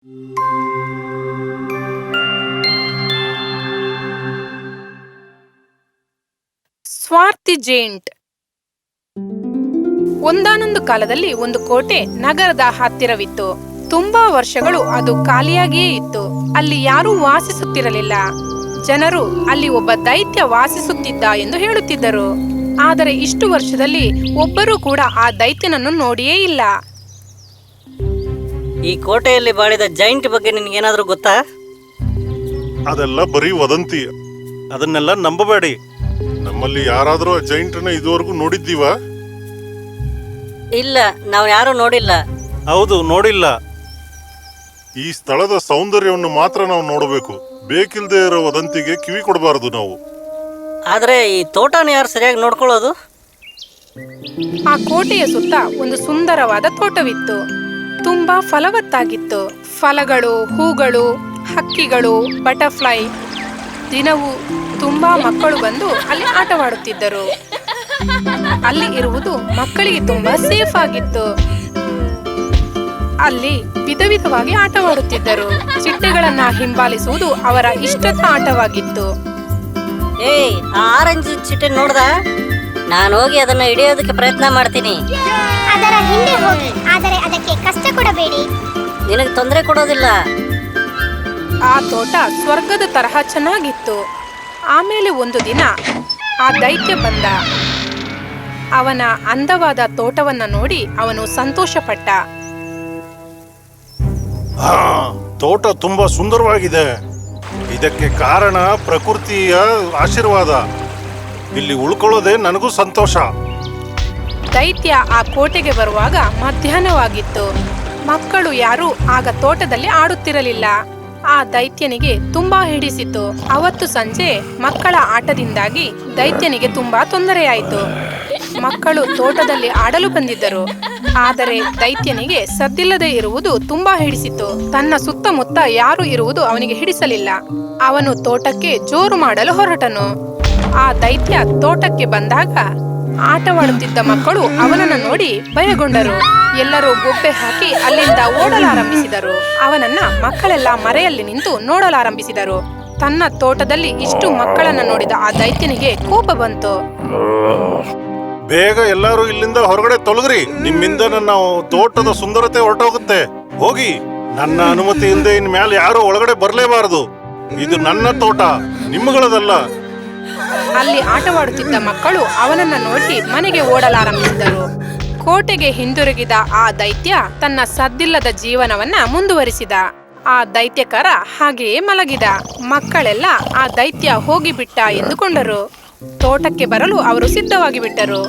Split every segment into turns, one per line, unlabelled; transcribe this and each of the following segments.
ಸ್ವಾರ್ಥಿ giant. ಒಂದಾನೊಂದು ಕಾಲದಲ್ಲಿ ಒಂದು ಕೋಟೆ ನಗರದ ಹತ್ತಿರವಿತ್ತು. ತುಂಬಾ ವರ್ಷಗಳು ಅದು ಖಾಲಿಯಾಗಿಯೇ ಇತ್ತು. ಅಲ್ಲಿ ಯಾರೂ ವಾಸಿಸುತ್ತಿರಲಿಲ್ಲ. ಜನರು ಅಲ್ಲಿ ಒಬ್ಬ ದೈತ್ಯ ವಾಸಿಸುತ್ತಿದ್ದ ಎಂದು ಹೇಳುತ್ತಿದ್ದರು. ಆದರೆ ಇಷ್ಟು ವರ್ಷದಲ್ಲಿ ಒಬ್ಬರೂ ಕೂಡ ಆ ದೈತ್ಯನನ್ನು ನೋಡಿಯೇ ಇಲ್ಲ.
ಈ ಕೋಟೆಯಲ್ಲಿ ಬಾಳಿದ ಜೈಂಟ್ ಬಗ್ಗೆ ನಿನಗೇನಾದ್ರೂ ಗೊತ್ತಾ?
ಅದೆಲ್ಲ ಬರೀ ವದಂತಿ. ಅದನ್ನೆಲ್ಲ ನಂಬಬೇಡಿ. ನಮ್ಮಲ್ಲಿ ಯಾರಾದ್ರೂ ಆ ಜೈಂಟ್ನ ಇದುವರೆಗೂ ನೋಡಿದ್ದೀವ?
ಇಲ್ಲ, ನಾವು ಯಾರು ನೋಡಿಲ್ಲ.
ಹೌದು, ನೋಡಿಲ್ಲ.
ಈ ಸ್ಥಳದ ಸೌಂದರ್ಯವನ್ನು ಮಾತ್ರ ನಾವು ನೋಡಬೇಕು. ಬೇಕಿಲ್ದೇ ಇರೋ ವದಂತಿಗೆ ಕಿವಿ ಕೊಡಬಾರದು ನಾವು.
ಆದ್ರೆ ಈ ತೋಟನ ಯಾರು ಸರಿಯಾಗಿ ನೋಡ್ಕೊಳ್ಳೋದು?
ಆ ಕೋಟೆಯ ಸುತ್ತ ಒಂದು ಸುಂದರವಾದ ತೋಟವಿತ್ತು. ತುಂಬಾ ಫಲವತ್ತಾಗಿತ್ತು. ಫಲಗಳು, ಹೂಗಳು, ಹಕ್ಕಿಗಳು, ಬಟರ್ಫ್ಲೈ. ದಿನವೂ ತುಂಬಾ ಮಕ್ಕಳು ಬಂದು ಅಲ್ಲಿ ಆಟವಾಡುತ್ತಿದ್ದರು. ಅಲ್ಲಿ ಇರುವುದು ಮಕ್ಕಳಿಗೆ ತುಂಬಾ ಸೇಫ್ ಆಗಿತ್ತು. ಅಲ್ಲಿ ವಿಧ ವಿಧವಾಗಿ ಆಟವಾಡುತ್ತಿದ್ದರು. ಚಿಟ್ಟೆಗಳನ್ನ ಹಿಂಬಾಲಿಸುವುದು ಅವರ ಇಷ್ಟದ ಆಟವಾಗಿತ್ತು.
ಏಯ್, ಆ ಆರೆಂಜ್ ಚಿಟ್ಟೆ ನೋಡ್ದ? ನಾನು ಹೋಗಿ ಅದನ್ನ ಹಿಡಿಯೋದಕ್ಕೆ ಪ್ರಯತ್ನ ಮಾಡ್ತೀನಿ.
ಅದರ ಹಿಂದೆ ಹೋಗಿ, ಆದರೆ ಅದಕ್ಕೆ ಕಷ್ಟ ಕೊಡಬೇಡಿ.
ನಿನಗೆ ತೊಂದರೆ ಕೊಡೋದಿಲ್ಲ.
ಆ ತೋಟ ಸ್ವರ್ಗದ ತರಹ ಚೆನ್ನಾಗಿತ್ತು. ಆಮೇಲೆ ಒಂದು ದಿನ ಆ ದೈತ್ಯ ಬಂದ. ಅವನ ಅಂದವಾದ ತೋಟವನ್ನ ನೋಡಿ ಅವನು ಸಂತೋಷಪಟ್ಟ.
ತೋಟ ತುಂಬಾ ಸುಂದರವಾಗಿದೆ. ಇದಕ್ಕೆ ಕಾರಣ ಪ್ರಕೃತಿಯ ಆಶೀರ್ವಾದ. ಇಲ್ಲಿ ಉಳ್ಕೊಳ್ಳೋದೇ ನನಗೂ ಸಂತೋಷ.
ದೈತ್ಯ ಆ ಕೋಟೆಗೆ ಬರುವಾಗ ಮಧ್ಯಾಹ್ನವಾಗಿತ್ತು. ಮಕ್ಕಳು ಯಾರೂ ಆಗ ತೋಟದಲ್ಲಿ ಆಡುತ್ತಿರಲಿಲ್ಲ. ಆ ದೈತ್ಯನಿಗೆ ತುಂಬಾ ಹಿಡಿಸಿತು. ಅವತ್ತು ಸಂಜೆ ಮಕ್ಕಳ ಆಟದಿಂದಾಗಿ ದೈತ್ಯನಿಗೆ ತುಂಬಾ ತೊಂದರೆಯಾಯಿತು. ಮಕ್ಕಳು ತೋಟದಲ್ಲಿ ಆಡಲು ಬಂದಿದ್ದರು. ಆದರೆ ದೈತ್ಯನಿಗೆ ಸದ್ದಿಲ್ಲದೆ ಇರುವುದು ತುಂಬಾ ಹಿಡಿಸಿತು. ತನ್ನ ಸುತ್ತಮುತ್ತ ಯಾರು ಇರುವುದು ಅವನಿಗೆ ಹಿಡಿಸಲಿಲ್ಲ. ಅವನು ತೋಟಕ್ಕೆ ಜೋರು ಮಾಡಲು ಹೊರಟನು. ಆ ದೈತ್ಯ ತೋಟಕ್ಕೆ ಬಂದಾಗ ಆಟವಾಡುತ್ತಿದ್ದ ಮಕ್ಕಳು ಅವನನ್ನು ನೋಡಿ ಭಯಗೊಂಡರು. ಎಲ್ಲರೂ ಬೊಬ್ಬೆ ಹಾಕಿ ಅಲ್ಲಿಂದ ಓಡಲಾರಂಭಿಸಿದರು. ಅವನನ್ನ ಮಕ್ಕಳೆಲ್ಲ ಮರೆಯಲ್ಲಿ ನಿಂತು ನೋಡಲಾರಂಭಿಸಿದರು. ತನ್ನ ತೋಟದಲ್ಲಿ ಇಷ್ಟು ಮಕ್ಕಳನ್ನ ನೋಡಿದ ಆ ದೈತ್ಯನಿಗೆ ಕೋಪ ಬಂತು.
ಬೇಗ ಎಲ್ಲರೂ ಇಲ್ಲಿಂದ ಹೊರಗಡೆ ತೊಲಗ್ರಿ. ನಿಮ್ಮಿಂದ ನನ್ನ ತೋಟದ ಸುಂದರತೆ ಹೊರಟೋಗುತ್ತೆ. ಹೋಗಿ. ನನ್ನ ಅನುಮತಿಯಿಂದ ಇನ್ಮೇಲೆ ಯಾರು ಒಳಗಡೆ ಬರಲೇಬಾರದು. ಇದು ನನ್ನ ತೋಟ, ನಿಮ್ಮಗಳದಲ್ಲ.
ಅಲ್ಲಿ ಆಟವಾಡುತ್ತಿದ್ದ ಮಕ್ಕಳು ಅವನನ್ನ ನೋಡಿ ಮನೆಗೆ ಓಡಲಾರಂಭಿಸಿದರು. ಕೋಟೆಗೆ ಹಿಂದಿರುಗಿದ ಆ ದೈತ್ಯ ತನ್ನ ಸದ್ದಿಲ್ಲದ ಜೀವನವನ್ನ ಮುಂದುವರಿಸಿದ. ಆ ದೈತ್ಯಕರ ಹಾಗೆಯೇ ಮಲಗಿದ. ಮಕ್ಕಳೆಲ್ಲ ಆ ದೈತ್ಯ ಹೋಗಿಬಿಟ್ಟ ಎಂದುಕೊಂಡರು. ತೋಟಕ್ಕೆ ಬರಲು ಅವರು ಸಿದ್ಧವಾಗಿ ಬಿಟ್ಟರು.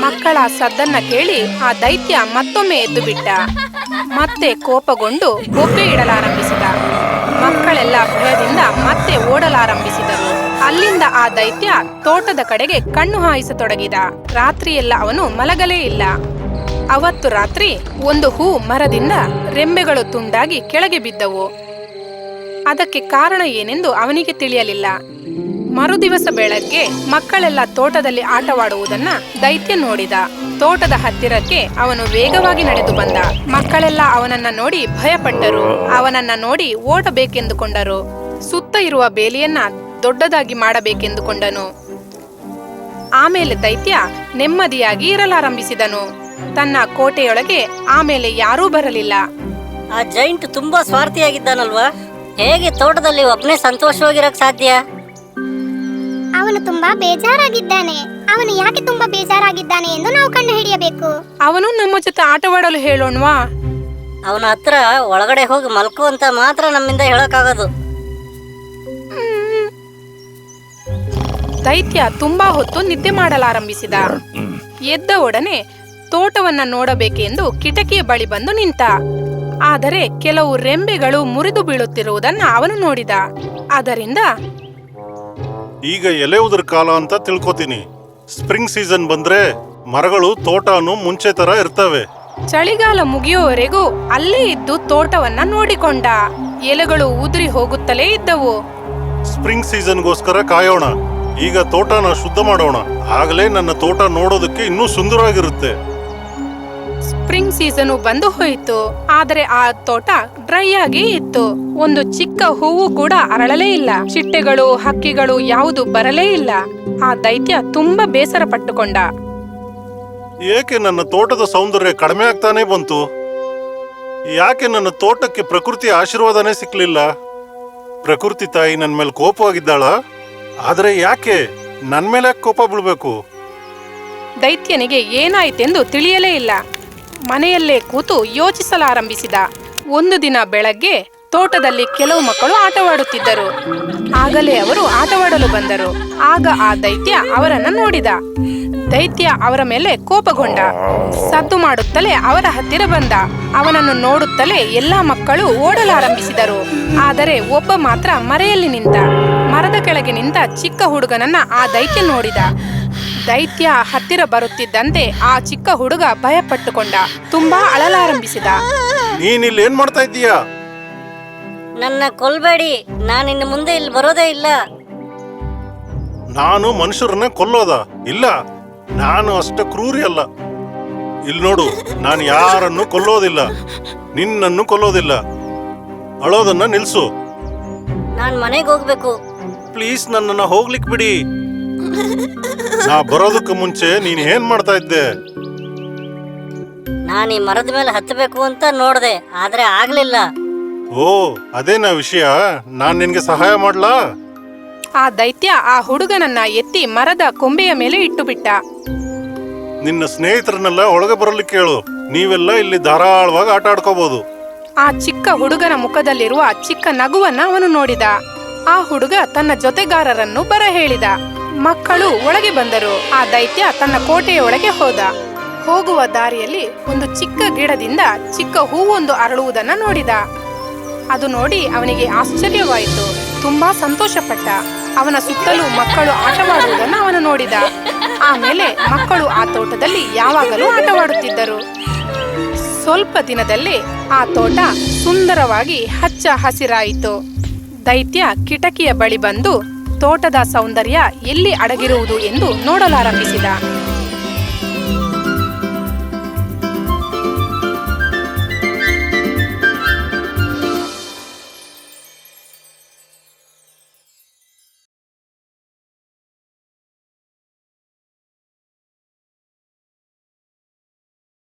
ಮಕ್ಕಳ ಸದ್ದನ್ನ ಕೇಳಿ ಆ ದೈತ್ಯ ಮತ್ತೊಮ್ಮೆ ಎದ್ದು ಬಿಟ್ಟ. ಮತ್ತೆ ಕೋಪಗೊಂಡು ಬೊಬ್ಬೆ ಇಡಲಾರಂಭಿಸಿದ. ಮಕ್ಕಳೆಲ್ಲ ಭಯದಿಂದ ಮತ್ತೆ ಓಡಲಾರಂಭಿಸಿದರು. ಅಲ್ಲಿಂದ ಆ ದೈತ್ಯ ತೋಟದ ಕಡೆಗೆ ಕಣ್ಣು ಹಾಯಿಸತೊಡಗಿದ. ರಾತ್ರಿಯೆಲ್ಲ ಅವನು ಮಲಗಲೇ ಇಲ್ಲ. ಅವತ್ತು ರಾತ್ರಿ ಒಂದು ಹೂ ಮರದಿಂದ ರೆಂಬೆಗಳು ತುಂಡಾಗಿ ಕೆಳಗೆ ಬಿದ್ದವು. ಅದಕ್ಕೆ ಕಾರಣ ಏನೆಂದು ಅವನಿಗೆ ತಿಳಿಯಲಿಲ್ಲ. ಮರುದಿವಸ ಬೆಳಗ್ಗೆ ಮಕ್ಕಳೆಲ್ಲ ತೋಟದಲ್ಲಿ ಆಟವಾಡುವುದನ್ನ ದೈತ್ಯ ನೋಡಿದ. ತೋಟದ ಹತ್ತಿರಕ್ಕೆ ಅವನು ವೇಗವಾಗಿ ನಡೆದು ಬಂದ. ಮಕ್ಕಳೆಲ್ಲ ಅವನನ್ನ ನೋಡಿ ಭಯಪಟ್ಟರು. ಅವನನ್ನ ನೋಡಿ ಓಡಬೇಕೆಂದುಕೊಂಡರು. ಸುತ್ತ ಇರುವ ಬೇಲಿಯನ್ನ ದೊಡ್ಡದಾಗಿ ಮಾಡಬೇಕೆಂದುಕೊಂಡನು. ಆಮೇಲೆ ದೈತ್ಯ ನೆಮ್ಮದಿಯಾಗಿ ಇರಲಾರಂಭಿಸಿದನು. ತನ್ನ ಕೋಟೆಯೊಳಗೆ ಆಮೇಲೆ ಯಾರೂ ಬರಲಿಲ್ಲ.
ಆ ಜೈಂಟ್ ತುಂಬಾ ಸ್ವಾರ್ಥಿಯಾಗಿದ್ದಾನಲ್ವಾ? ಹೇಗೆ ತೋಟದಲ್ಲಿ ಒಬ್ಬನೇ ಸಂತೋಷವಾಗಿರಕ್ ಸಾಧ್ಯ?
ಅವನು ತುಂಬಾ ಬೇಜಾರಾಗಿದ್ದಾನೆ. ಅವನು ಯಾಕೆ ತುಂಬಾ ಬೇಜಾರಾಗಿದ್ದಾನೆ ಎಂದು ನಾವು ಕಂಡು ಹಿಡಿಯಬೇಕು.
ಅವನು ನಮ್ಮ ಜೊತೆ ಆಟವಾಡಲು ಹೇಳೋಣವಾ?
ಅವನ ಹತ್ರ ಒಳಗಡೆ ಹೋಗಿ ಮಲ್ಕೋ ಅಂತ ಮಾತ್ರ ನಮ್ಮಿಂದ ಹೇಳಕ್ಕಾಗೋದು.
ದೈತ್ಯ ತುಂಬಾ ಹೊತ್ತು ನಿದ್ದೆ ಮಾಡಲಾರಂಭಿಸಿದ. ಎದ್ದ ಒಡನೆ ತೋಟವನ್ನ ನೋಡಬೇಕೆಂದು ಕಿಟಕಿಯ ಬಳಿ ಬಂದು ನಿಂತ. ಆದರೆ ಕೆಲವು ರೆಂಬೆಗಳು ಮುರಿದು ಬೀಳುತ್ತಿರುವುದನ್ನ ಅವನು ನೋಡಿದ. ಅದರಿಂದ
ಈಗ ಎಲೆ ಉದುರ ಕಾಲ ಅಂತ ತಿಳ್ಕೊತೀನಿ. ಸ್ಪ್ರಿಂಗ್ ಸೀಸನ್ ಬಂದ್ರೆ ಮರಗಳು ತೋಟನು ಮುಂಚೆ ತರ ಇರ್ತವೆ.
ಚಳಿಗಾಲ ಮುಗಿಯುವವರೆಗೂ ಅಲ್ಲೇ ಇದ್ದು ತೋಟವನ್ನ ನೋಡಿಕೊಂಡ. ಎಲೆಗಳು ಉದುರಿ ಹೋಗುತ್ತಲೇ ಇದ್ದವು.
ಸ್ಪ್ರಿಂಗ್ ಸೀಸನ್ಗೋಸ್ಕರ ಕಾಯೋಣ. ಈಗ ತೋಟನ ಶುದ್ಧ ಮಾಡೋಣ. ಆಗಲೇ ನನ್ನ ತೋಟ ನೋಡೋದಕ್ಕೆ ಇನ್ನೂ ಸುಂದರವಾಗಿರುತ್ತೆ.
ಸ್ಪ್ರಿಂಗ್ ಸೀಸನ್ ಬಂದು ಹೋಯಿತು. ಆದರೆ ಆ ತೋಟ ಡ್ರೈ ಆಗಿ ಇತ್ತು. ಒಂದು ಚಿಕ್ಕ ಹೂವು ಕೂಡ ಅರಳಲೇ ಇಲ್ಲ. ಚಿಟ್ಟೆಗಳು, ಹಕ್ಕಿಗಳು ಯಾವುದು ಬರಲೇ ಇಲ್ಲ. ಆ ದೈತ್ಯ ತುಂಬಾ ಬೇಸರ ಪಟ್ಟುಕೊಂಡ.
ಏಕೆ ನನ್ನ ತೋಟದ ಸೌಂದರ್ಯ ಕಡಿಮೆ ಆಗ್ತಾನೆ ಬಂತು? ಯಾಕೆ ನನ್ನ ತೋಟಕ್ಕೆ ಪ್ರಕೃತಿಯ ಆಶೀರ್ವಾದನೇ ಸಿಕ್ಲಿಲ್ಲ? ಪ್ರಕೃತಿ ತಾಯಿ ನನ್ನ ಮೇಲೆ ಕೋಪವಾಗಿದ್ದಾಳ? ಆದ್ರೆ ಯಾಕೆ ನನ್ ಮೇಲೆ ಕೋಪ ಬೀಳ್ಬೇಕು?
ದೈತ್ಯನಿಗೆ ಏನಾಯ್ತೆಂದು ತಿಳಿಯಲೇ ಇಲ್ಲ. ಮನೆಯಲ್ಲೇ ಕೂತು ಯೋಚಿಸಲಾರಂಭಿಸಿದ. ಒಂದು ದಿನ ಬೆಳಗ್ಗೆ ತೋಟದಲ್ಲಿ ಕೆಲವು ಮಕ್ಕಳು ಆಟವಾಡುತ್ತಿದ್ದರು. ಆಗಲೇ ಅವರು ಆಟವಾಡಲು ಬಂದರು. ಆಗ ಆ ದೈತ್ಯ ಅವರನ್ನು ನೋಡಿದ. ದೈತ್ಯ ಅವರ ಮೇಲೆ ಕೋಪಗೊಂಡ. ಸದ್ದು ಮಾಡುತ್ತಲೇ ಅವರ ಹತ್ತಿರ ಬಂದ. ಅವನನ್ನು ನೋಡುತ್ತಲೇ ಎಲ್ಲಾ ಮಕ್ಕಳು ಓಡಲಾರಂಭಿಸಿದರು. ಆದರೆ ಒಬ್ಬ ಮಾತ್ರ ಮರೆಯಲ್ಲಿ ನಿಂತ. ಮರದ ಕೆಳಗೆ ನಿಂತ ಚಿಕ್ಕ ಹುಡುಗನನ್ನ ಆ ದೈತ್ಯ ನೋಡಿದ. ದೈತ್ಯ ಹತ್ತಿರ ಬರುತ್ತಿದ್ದಂತೆ ಆ ಚಿಕ್ಕ ಹುಡುಗ ಭಯಪಟ್ಟುಕೊಂಡ. ತುಂಬಾ ಅಳಲಾರಂಭಿಸಿದ.
ನೀನಿಲ್ಲಿ ಏನ್ ಮಾಡ್ತಾ ಇದ್ದೀಯಾ?
ನನ್ನ ಕೊಲ್ಬೇಡಿ, ನಾನಿನ್ನು ಮುಂದೆ ಇಲ್ಲಿ ಬರೋದೇ ಇಲ್ಲ.
ನಾನು ಮನುಷ್ಯರನ್ನ ಕೊಲ್ಲೋದ? ಇಲ್ಲ, ನಾನು ಅಷ್ಟ ಕ್ರೂರಿ ಅಲ್ಲ. ಇಲ್ಲಿ ನೋಡು, ನಾನು ಯಾರನ್ನು ಕೊಲ್ಲೋದಿಲ್ಲ, ನಿನ್ನನ್ನು ಕೊಲ್ಲೋದಿಲ್ಲ. ಅಳೋದನ್ನ ನಿಲ್ಸು.
ನಾನ್ ಮನೆಗೆ ಹೋಗ್ಬೇಕು.
ಪ್ಲೀಸ್ ನನ್ನನ್ನ ಹೋಗ್ಲಿಕ್ ಬಿಡಿ. ನಾ ಬರೋದಕ್ಕೆ ಮುಂಚೆ ನೀನ್ ಏನ್ ಮಾಡ್ತಾ ಇದ್ದೆ?
ನಾನು ಈ ಮರದ ಮೇಲೆ ಹತ್ತಬೇಕು ಅಂತ ನೋಡ್ದೆ, ಆದ್ರೆ ಆಗ್ಲಿಲ್ಲ.
ಓ, ಅದೇನಾ ವಿಷಯ? ನಾನ್ ನಿನ್ಗೆ ಸಹಾಯ ಮಾಡ್ಲಾ?
ಆ ದೈತ್ಯ ಆ ಹುಡುಗನನ್ನ ಎತ್ತಿ ಮರದ ಕೊಂಬೆಯ ಮೇಲೆ ಇಟ್ಟುಬಿಟ್ಟ.
ನಿನ್ನ ಸ್ನೇಹಿತರನ್ನೆಲ್ಲ ಒಳಗೆ ಬರಲಿಕ್ಕೆ ಹೇಳು. ನೀವೆಲ್ಲ ಇಲ್ಲಿ ಧಾರಾಳವಾಗಿ ಆಟ ಆಡ್ಕೋಬಹುದು.
ಆ ಚಿಕ್ಕ ಹುಡುಗನ ಮುಖದಲ್ಲಿರುವ ಚಿಕ್ಕ ನಗುವನ್ನ ಅವನು ನೋಡಿದ. ಆ ಹುಡುಗ ತನ್ನ ಜೊತೆಗಾರರನ್ನು ಬರ ಹೇಳಿದ. ಮಕ್ಕಳು ಒಳಗೆ ಬಂದರು. ಆ ದೈತ್ಯ ತನ್ನ ಕೋಟೆಯ ಒಳಗೆ ಹೋದ. ಹೋಗುವ ದಾರಿಯಲ್ಲಿ ಒಂದು ಚಿಕ್ಕ ಗಿಡದಿಂದ ಚಿಕ್ಕ ಹೂವೊಂದು ಅರಳುವುದನ್ನ ನೋಡಿದ. ಅದು ನೋಡಿ ಅವನಿಗೆ ಆಶ್ಚರ್ಯವಾಯಿತು. ತುಂಬಾ ಸಂತೋಷಪಟ್ಟ. ಅವನ ಸುತ್ತಲೂ ಮಕ್ಕಳು ಆಟವಾಡುವುದನ್ನ ಅವನು ನೋಡಿದ. ಆಮೇಲೆ ಮಕ್ಕಳು ಆ ತೋಟದಲ್ಲಿ ಯಾವಾಗಲೂ ಆಟವಾಡುತ್ತಿದ್ದರು. ಸ್ವಲ್ಪ ದಿನದಲ್ಲಿ ಆ ತೋಟ ಸುಂದರವಾಗಿ ಹಚ್ಚ ಹಸಿರಾಯಿತು. ದೈತ್ಯ ಕಿಟಕಿಯ ಬಳಿ ಬಂದು ತೋಟದ ಸೌಂದರ್ಯ ಎಲ್ಲಿ ಅಡಗಿರುವುದು ಎಂದು ನೋಡಲಾರಂಭಿಸಿದ.